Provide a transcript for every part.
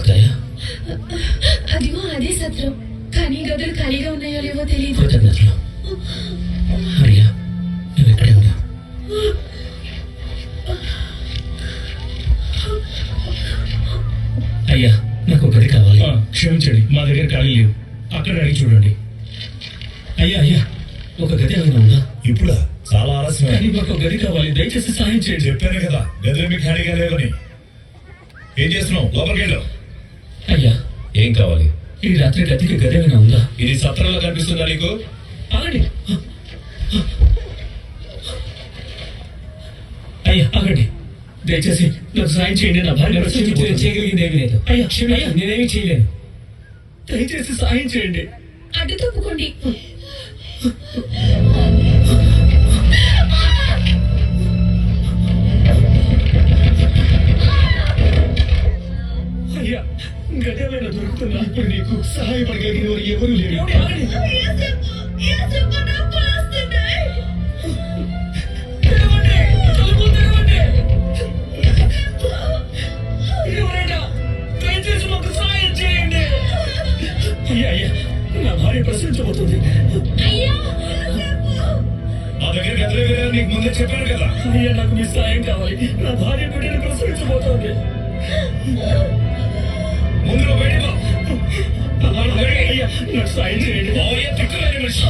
దొరుకుతాయా? అదిగో అదే సత్రం, కానీ గదులు ఖాళీగా ఉన్నాయో లేవో తెలియదు. కృతజ్ఞతలు. అయ్యా, నువ్వు ఇక్కడే ఉన్నా. అయ్యా, నాకు ఒక గది కావాలి. క్షమించండి, మా దగ్గర ఖాళీ లేవు. అక్కడ అడిగి చూడండి. అయ్యా అయ్యా, ఒక గది ఏమైనా ఉందా? ఇప్పుడా? చాలా ఆలస్యమే. కానీ మాకు గది కావాలి, దయచేసి సహాయం చేయండి. చెప్పాను కదా, గదిలేమి ఖాళీగా లేవని. ఏం చేస్తున్నావు? లోపలికి వెళ్ళు. అయ్యా, ఏం కావాలి? ఈ రాత్రి గదికి గది ఏమైనా ఉందా? ఇది సత్రంలో కనిపిస్తుందా నీకు? ఆగండి అయ్యా, ఆగండి. దయచేసి నాకు సాయం చేయండి. నా భార్య చేయగలిగింది ఏమీ లేదు. అయ్యా, క్షమించండి. అయ్యా, నేనేమీ చేయలేను. దయచేసి సహాయం చేయండి. అడ్డు తప్పుకోండి. అయ్యా, గది ఏమైనా దొరుకుతుందా? ఇప్పుడు నీకు సహాయపడగలిగిన వారు ఎవరు లేరు. దయచేసి మాకు సహాయం చేయండి. అయ్యా అయ్యా, నా భార్య ప్రశ్నించబోతుంది. మా దగ్గర గదిలో వేరే నీకు ముందే చెప్పాను కదా. అయ్యా, నాకు మీ సహాయం కావాలి. నా భార్య బిడ్డను ప్రశ్నించబోతోంది. ముందు బయటకు అయ్యా, నాకు సహాయం చేయండి. తిక్కలేని మనిషి.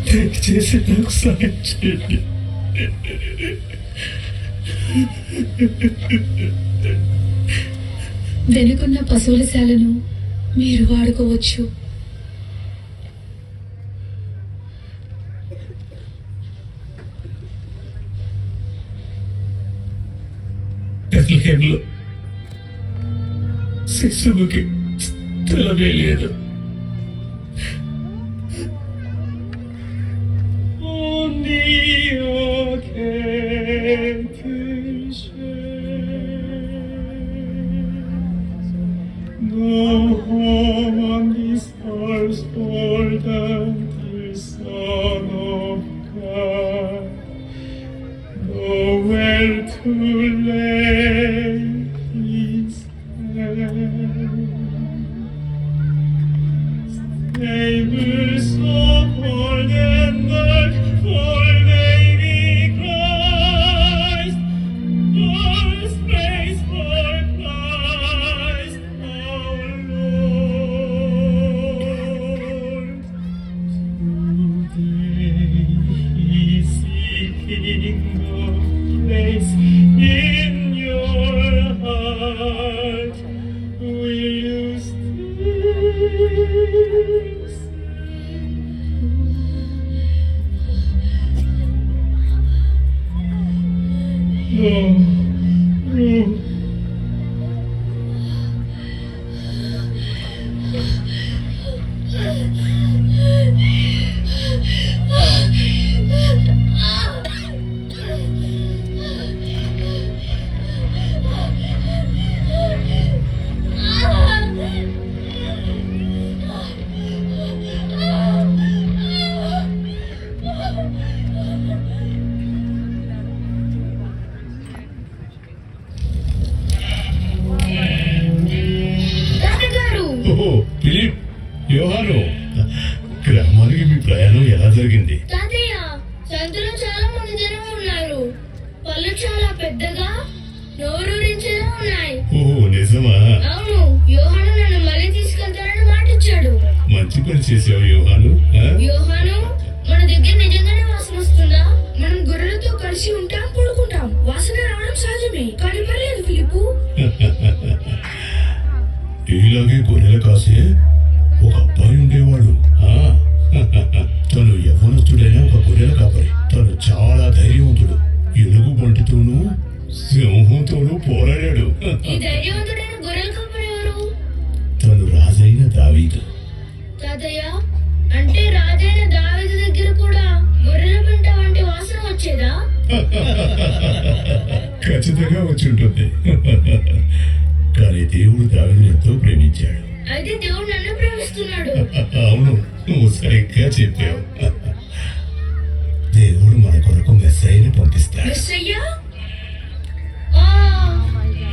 దయచేసి నాకు సహాయం చేయండి. వెనుకున్న పశువుల శాలను మీరు వాడుకోవచ్చు. బెత్లెహేంలో శిశువుకి స్థలమే లేదు. No home on this earth for the Son of God, nowhere to lay His head. Stable so cold and dark for baby Christ, for space for Christ our Lord. Today He's seeking a place in your heart. Will you stay? No. ఓహో, Philip, యోహాను, గ్రామానికి మీ ప్రయాణం ఎలా జరిగింది? తాతయ్య, సంతలో చాలా మంది జనం ఉన్నారు. పళ్ళు చాలా పెద్దగా నోరూరించేలా ఉన్నాయి. ఓహో, నిజమా? అవును, యోహాను నన్ను మళ్ళీ తీసుకెళ్తానని మాటిచ్చాడు. మంచి పని చేసావు యోహాను. యోహాను, మన దగ్గర నిజంగానే వాసన వస్తుందా? మనం గొర్రెలతో కలిసి ఉంటాం, పడుకుంటాం. వాసన రావడం సహజమే, కానీ పర్లేదు ఫిలిప్పు. ఇలాగే గొర్రెల కాసే ఒక అబ్బాయి ఉండేవాడు. తను యవ్వనస్తుడైన ఒక గొర్రెల కాపరి. తను చాలా ధైర్యవంతుడు. ఎలుగు బంటితోనూ సింహంతోనూ పోరాడాడు. ఈ ధైర్యవంతుడైన గొర్రెల కాపరి ఎవరు? తను రాజైన దావీదు. తాతయ్య, అంటే రాజైన దావీదు దగ్గర కూడా గొర్రెల పెంట వంటి వాసన వచ్చేదా? ఖచ్చితంగా వచ్చి ఉంటుంది. కానీ దేవుడు దావీదును ఎంతో ప్రేమించాడు. అయితే దేవుడు నన్ను ప్రేమిస్తున్నాడు. అవును, నువ్వు సరిగ్గా చెప్పావు. దేవుడు మన కొరకు మెస్సయ్యని పంపిస్తాడు. మెస్సయ్యా? ఆ,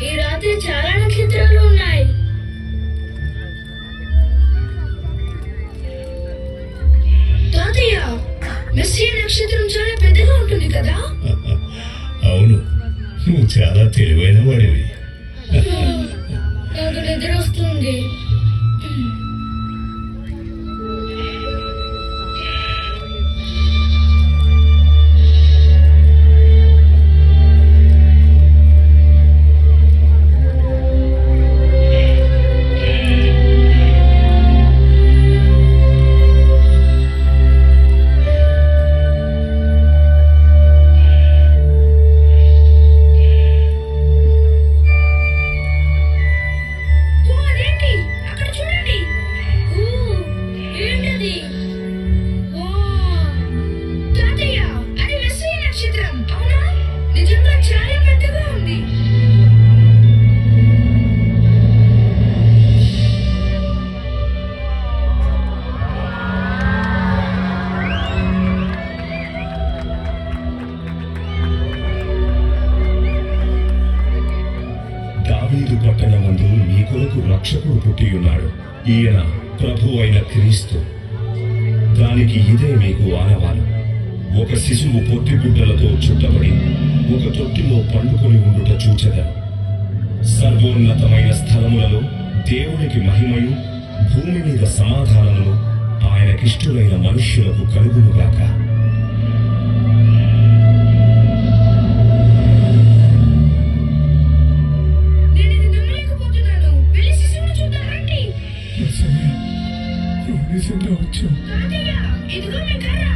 ఈ రాత్రి చాలా నక్షత్రాలు ఉన్నాయి. తాతయ్య, మెస్సయ్య నక్షత్రం చాలా పెద్దగా ఉంటుంది కదా? అవును, నువ్వు చాలా తెలివైన వాడివి. నాకు నిద్ర వస్తుంది. ఓ, అదేంటి? అక్కడ చూడండి. ఓ, ఏంటది? ఓ, తాతయ్య, అది మెస్సయ్య నక్షత్రం అవునా? నిజంగా చాలా పెద్దగా ఉంది. దావీదు పట్టణమందు మీ కొరకు రక్షకుడు పుట్టి ఉన్నాడు. ఈయన ప్రభు అయిన క్రీస్తు. దానికి ఇదే మీకు ఆనవాలు. ఒక శిశువు పొత్తిగుడ్డలతో చుట్టబడి ఒక తొట్టిలో పండుకొని ఉండుట చూచెదరు. సర్వోన్నతమైన స్థలములలో దేవునికి మహిమయు, భూమి మీద సమాధానమును ఆయనకిష్టులైన మనుష్యులకు కలుగునుగాక. నేను ఇది నమ్మలేకపోతున్నాను. వెళ్ళి శిశువుని చూద్దాం రండి. మెస్సయ్య, నువ్వు నిజంగా వచ్చావు. తాతయ్య, ఇదిగో మీ కర్ర.